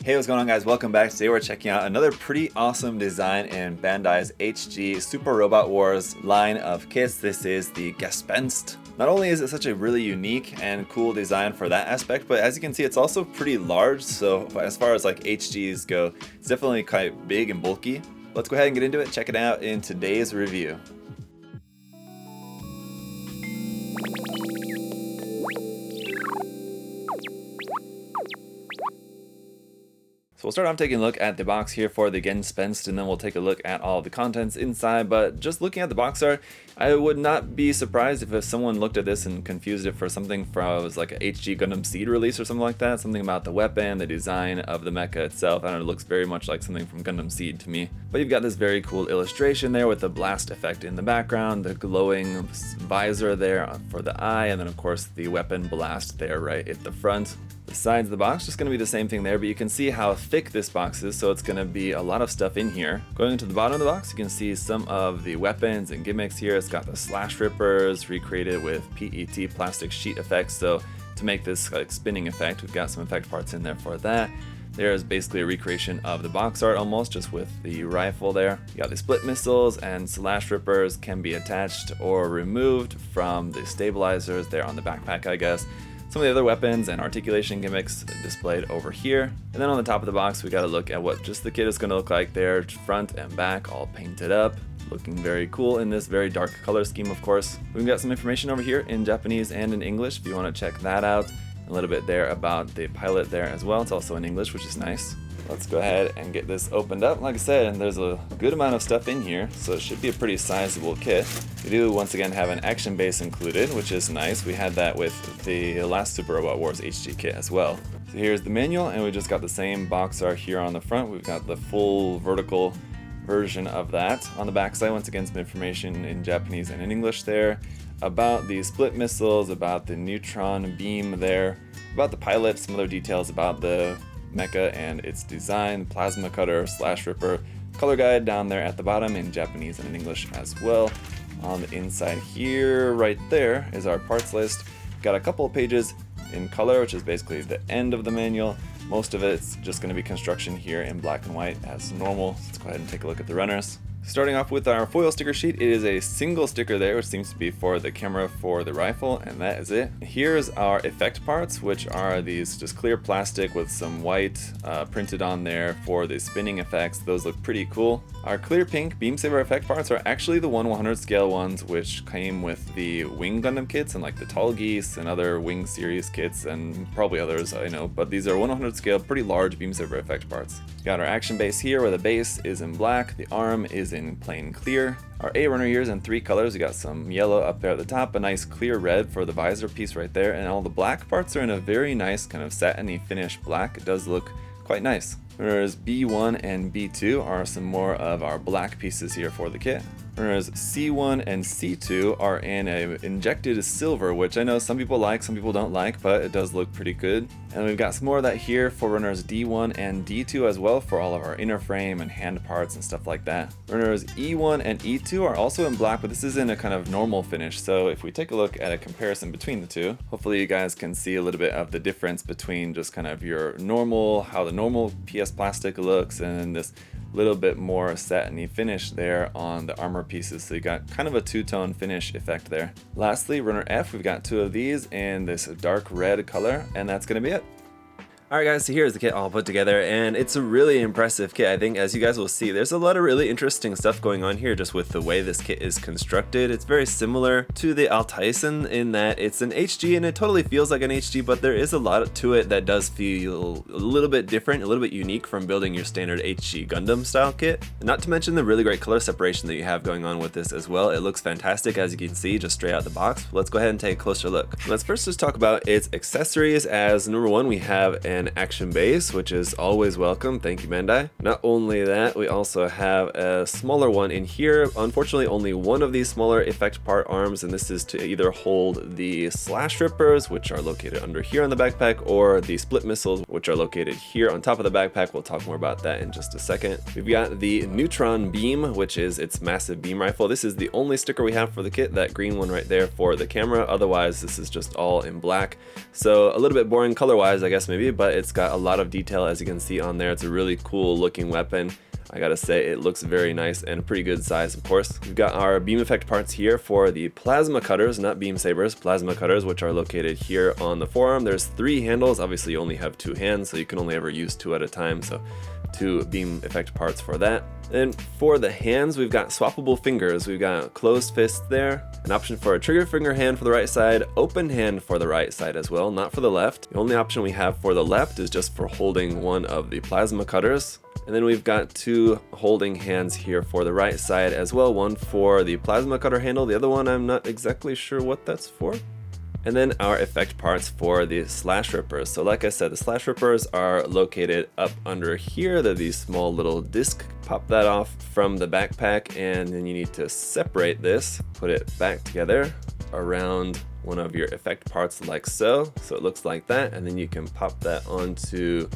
Hey, what's going on, guys? Welcome back. Today we're checking out another pretty awesome design in Bandai's HG Super Robot Wars line of kits. This is the Gespenst. Not only is it such a really unique and cool design for that aspect, but as you can see, it's also pretty large. So as far as like HGs go, it's definitely quite big and bulky. Let's go ahead and get into it. Check it out in today's review. So we'll start off taking a look at the box here for the Gespenst, and then we'll take a look at all the contents inside. But just looking at the box art, I would not be surprised if someone looked at this and confused it for something from like a HG Gundam Seed release or something like that. Something about the weapon, the design of the mecha itself. I don't know, it looks very much like something from Gundam Seed to me. But you've got this very cool illustration there with the blast effect in the background, the glowing visor there for the eye, and then of course the weapon blast there right at the front. The sides of the box, just going to be the same thing there, but you can see how thick this box is, so it's going to be a lot of stuff in here. Going to the bottom of the box, you can see some of the weapons and gimmicks here. It's got the slash rippers recreated with PET plastic sheet effects, so to make this like spinning effect, we've got some effect parts in there for that. There's basically a recreation of the box art almost, just with the rifle there. You got the split missiles and slash rippers can be attached or removed from the stabilizers there on the backpack, I guess. Some of the other weapons and articulation gimmicks displayed over here. And then on the top of the box, we got to look at what just the kit is going to look like there, front and back all painted up. Looking very cool in this very dark color scheme, of course. We've got some information over here in Japanese and in English if you want to check that out. A little bit there about the pilot there as well. It's also in English, which is nice. Let's go ahead and get this opened up. Like I said, there's a good amount of stuff in here, so it should be a pretty sizable kit. We do once again have an action base included, which is nice. We had that with the last Super Robot Wars HG kit as well. So here's the manual, and we just got the same box art here on the front. We've got the full vertical version of that. On the back side, once again, some information in Japanese and in English there about the split missiles, about the neutron beam there, about the pilot, some other details about the mecha and its design, plasma cutter, slash ripper, color guide down there at the bottom in Japanese and in English as well. On the inside here, right there, is our parts list. Got a couple of pages in color, which is basically the end of the manual. Most of it's just going to be construction here in black and white as normal. Let's go ahead and take a look at the runners. Starting off with our foil sticker sheet, it is a single sticker there, which seems to be for the camera for the rifle, and that is it. Here's our effect parts, which are these just clear plastic with some white printed on there for the spinning effects. Those look pretty cool. Our clear pink beam saber effect parts are actually the 1/100 scale ones, which came with the Wing Gundam kits and like the Tall Geese and other Wing series kits and probably others, I know, but these are 1/100 scale, pretty large beam saber effect parts. We got our action base here where the base is in black, the arm is in plain clear. Our A runner here is in 3 colors. We got some yellow up there at the top, a nice clear red for the visor piece right there, and all the black parts are in a very nice kind of satiny finish black. It does look quite nice. Whereas B1 and B2 are some more of our black pieces here for the kit. Whereas C1 and C2 are in a injected silver, which I know some people like, some people don't like, but it does look pretty good. And we've got some more of that here for runners D1 and D2 as well for all of our inner frame and hand parts and stuff like that. Runners E1 and E2 are also in black, but this is in a kind of normal finish. So if we take a look at a comparison between the two, hopefully you guys can see a little bit of the difference between just kind of your normal, how the normal PS plastic looks, and then this little bit more satiny finish there on the armor pieces, so you got kind of a two-tone finish effect there. Lastly, runner F, we've got 2 of these in this dark red color, and that's gonna be it. Alright guys, so here's the kit all put together, and it's a really impressive kit. I think as you guys will see, there's a lot of really interesting stuff going on here just with the way this kit is constructed. It's very similar to the Altaisen in that it's an HG and it totally feels like an HG, but there is a lot to it that does feel a little bit different, a little bit unique from building your standard HG Gundam style kit. Not to mention the really great color separation that you have going on with this as well. It looks fantastic as you can see just straight out the box. Let's go ahead and take a closer look. Let's first just talk about its accessories. As number 1, we have an action base, which is always welcome. Thank you, Bandai. Not only that, we also have a smaller one in here. Unfortunately, only one of these smaller effect part arms, and this is to either hold the slash rippers, which are located under here on the backpack, or the split missiles, which are located here on top of the backpack. We'll talk more about that in just a second. We've got the neutron beam, which is its massive beam rifle. This is the only sticker we have for the kit, that green one right there for the camera. Otherwise, this is just all in black. So a little bit boring color-wise, I guess maybe, but but it's got a lot of detail, as you can see on there. It's a really cool looking weapon. I gotta say, it looks very nice and a pretty good size, of course. We've got our beam effect parts here for the plasma cutters, not beam sabers, plasma cutters, which are located here on the forearm. There's 3 handles. Obviously, you only have 2 hands, so you can only ever use 2 at a time, so 2 beam effect parts for that. And for the hands, we've got swappable fingers. We've got closed fist there, an option for a trigger finger hand for the right side, open hand for the right side as well, not for the left. The only option we have for the left is just for holding one of the plasma cutters. And then we've got 2 holding hands here for the right side as well, one for the plasma cutter handle, the other one I'm not exactly sure what that's for. And then our effect parts for the slash rippers. So like I said, the slash rippers are located up under here. They're these small little disc. Pop that off from the backpack, and then you need to separate this, put it back together around one of your effect parts like so. So it looks like that, and then you can pop that onto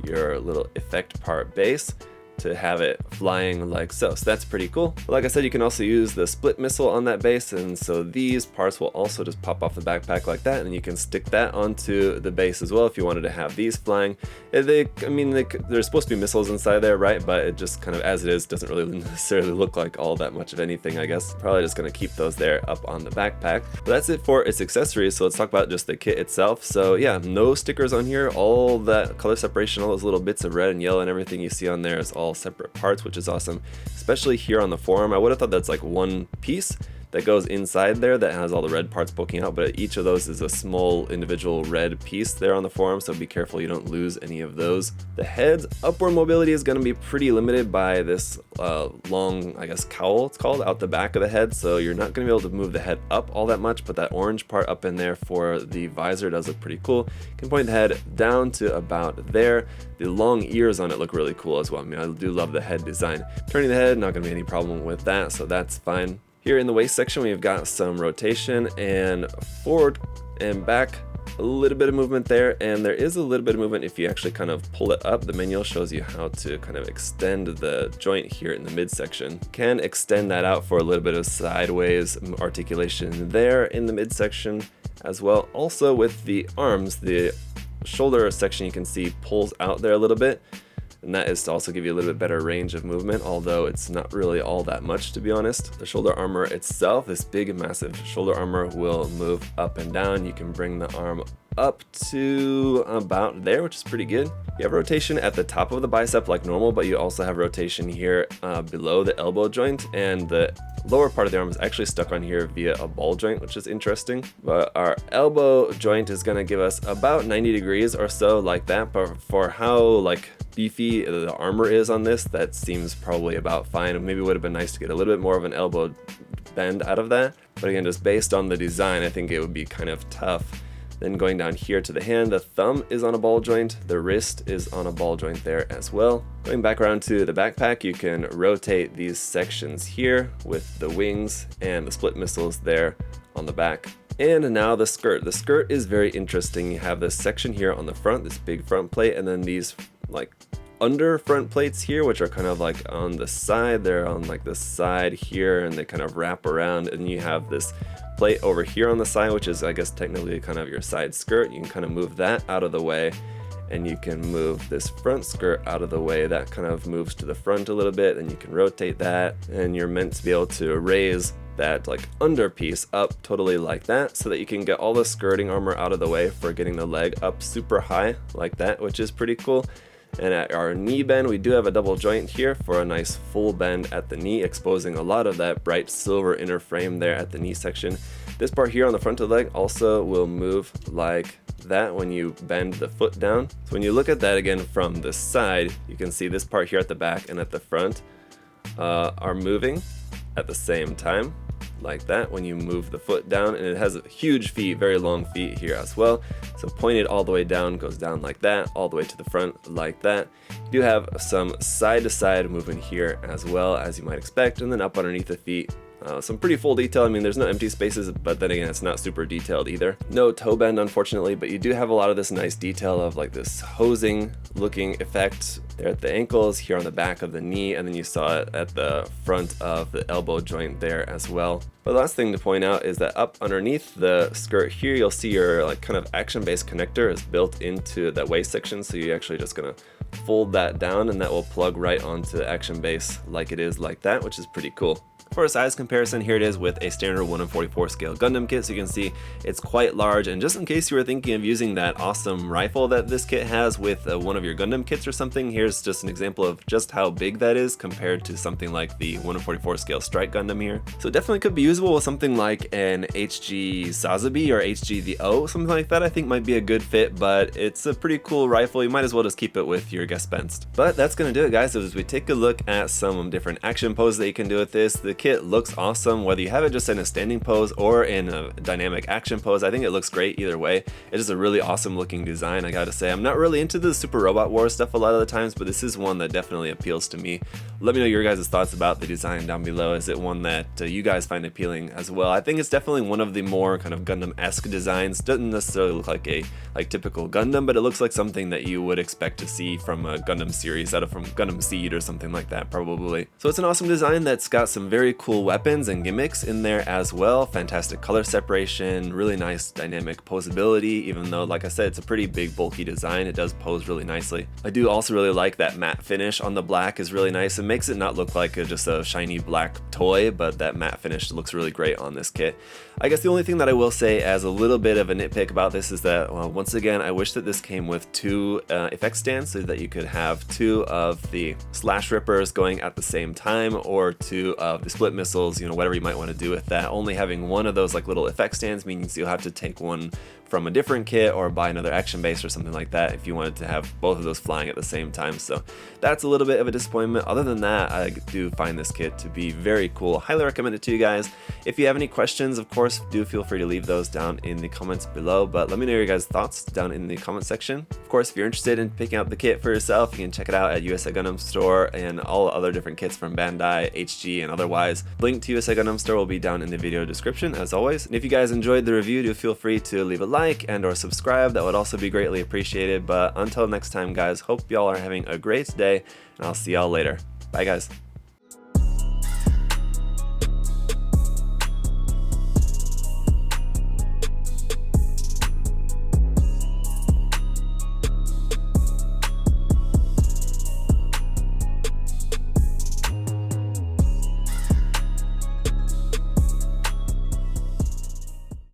your little effect part base to have it flying like so. So that's pretty cool. But like I said, you can also use the split missile on that base, and so these parts will also just pop off the backpack like that, and you can stick that onto the base as well if you wanted to have these flying. There's supposed to be missiles inside there, right? But it just kind of, as it is, doesn't really necessarily look like all that much of anything, I guess. Probably just gonna keep those there up on the backpack. But that's it for its accessories, so let's talk about just the kit itself. So yeah, no stickers on here. All that color separation, all those little bits of red and yellow and everything you see on there is all separate parts, which is awesome, especially here on the forearm. I would have thought that's like one piece that goes inside there that has all the red parts poking out, but each of those is a small individual red piece there on the forearm, so be careful you don't lose any of those. The head's upward mobility is going to be pretty limited by this long, I guess, cowl it's called, out the back of the head, so you're not going to be able to move the head up all that much, but that orange part up in there for the visor does look pretty cool. You can point the head down to about there. The long ears on it look really cool as well. I mean, I do love the head design. Turning the head, not going to be any problem with that, so that's fine. Here in the waist section, we've got some rotation and forward and back, a little bit of movement there, and there is a little bit of movement if you actually kind of pull it up. The manual shows you how to kind of extend the joint here in the midsection. Can extend that out for a little bit of sideways articulation there in the midsection as well. Also with the arms, the shoulder section you can see pulls out there a little bit, and that is to also give you a little bit better range of movement, although it's not really all that much, to be honest. The shoulder armor itself, this big massive shoulder armor, will move up and down. You can bring the arm up to about there, which is pretty good. You have rotation at the top of the bicep like normal, but you also have rotation here below the elbow joint, and the lower part of the arm is actually stuck on here via a ball joint, which is interesting. But our elbow joint is going to give us about 90 degrees or so like that, but for how like beefy the armor is on this, that seems probably about fine. Maybe it would have been nice to get a little bit more of an elbow bend out of that, but again, just based on the design, I think it would be kind of tough. Then going down here to the hand, the thumb is on a ball joint, the wrist is on a ball joint there as well. Going back around to the backpack, you can rotate these sections here with the wings and the split missiles there on the back. And now the skirt. The skirt is very interesting. You have this section here on the front, this big front plate, and then these like under front plates here, which are kind of like on the side. They're on like the side here, and they kind of wrap around, and you have this plate over here on the side, which is, I guess, technically kind of your side skirt. You can kind of move that out of the way, and you can move this front skirt out of the way. That kind of moves to the front a little bit, and you can rotate that, and you're meant to be able to raise that like under piece up totally like that, so that you can get all the skirting armor out of the way for getting the leg up super high like that, which is pretty cool. And at our knee bend, we do have a double joint here for a nice full bend at the knee, exposing a lot of that bright silver inner frame there at the knee section. This part here on the front of the leg also will move like that when you bend the foot down. So when you look at that again from the side, you can see this part here at the back and at the front are moving at the same time, like that when you move the foot down. And it has huge feet, very long feet here as well, so pointed all the way down, goes down like that, all the way to the front like that. You do have some side to side movement here as well, as you might expect, and then up underneath the feet Some pretty full detail. I mean, there's no empty spaces, but then again, it's not super detailed either. No toe bend, unfortunately, but you do have a lot of this nice detail of like this hosing looking effect there at the ankles, here on the back of the knee, and then you saw it at the front of the elbow joint there as well. But the last thing to point out is that up underneath the skirt here, you'll see your like kind of action-based connector is built into that waist section, so you're actually just gonna fold that down and that will plug right onto action base like it is like that, which is pretty cool. For a size comparison, here it is with a standard 1/44 scale Gundam kit, so you can see it's quite large. And just in case you were thinking of using that awesome rifle that this kit has with one of your Gundam kits or something, here's just an example of just how big that is compared to something like the 1/44 scale Strike Gundam here. So it definitely could be usable with something like an HG Sazabi or HG the O, something like that I think might be a good fit, but it's a pretty cool rifle. You might as well just keep it with your Gespenst. But that's gonna do it, guys. As we take a look at some different action poses that you can do with this, the kit looks awesome whether you have it just in a standing pose or in a dynamic action pose. I think it looks great either way. It is a really awesome looking design, I gotta say. I'm not really into the Super Robot Wars stuff a lot of the times, but this is one that definitely appeals to me. Let me know your guys' thoughts about the design down below. Is it one that you guys find appealing as well? I think it's definitely one of the more kind of Gundam-esque designs. Doesn't necessarily look like a typical Gundam, but it looks like something that you would expect to see from a Gundam series, from Gundam Seed or something like that probably. So it's an awesome design that's got some very cool weapons and gimmicks in there as well. Fantastic color separation, really nice dynamic posability, even though, like I said, it's a pretty big bulky design. It does pose really nicely. I do also really like that matte finish on the black is really nice. It makes it not look like just a shiny black toy, but that matte finish looks really great on this kit. I guess the only thing that I will say as a little bit of a nitpick about this is that, well, once again, I wish that this came with two effect stands so that you could have two of the slash rippers going at the same time, or two of the split missiles, whatever you might want to do with that. Only having one of those like little effect stands means you'll have to take one from a different kit or buy another action base or something like that if you wanted to have both of those flying at the same time. So that's a little bit of a disappointment. Other than that, I do find this kit to be very cool. Highly recommend it to you guys. If you have any questions, of course, do feel free to leave those down in the comments below, but let me know your guys' thoughts down in the comment section. Of course, if you're interested in picking up the kit for yourself, you can check it out at USA Gundam Store and all other different kits from Bandai, HG, and otherwise. Link to USA Gundam Store will be down in the video description as always. And if you guys enjoyed the review, do feel free to leave a like and or subscribe. That would also be greatly appreciated. But until next time, guys, hope y'all are having a great day, and I'll see y'all later. Bye, guys.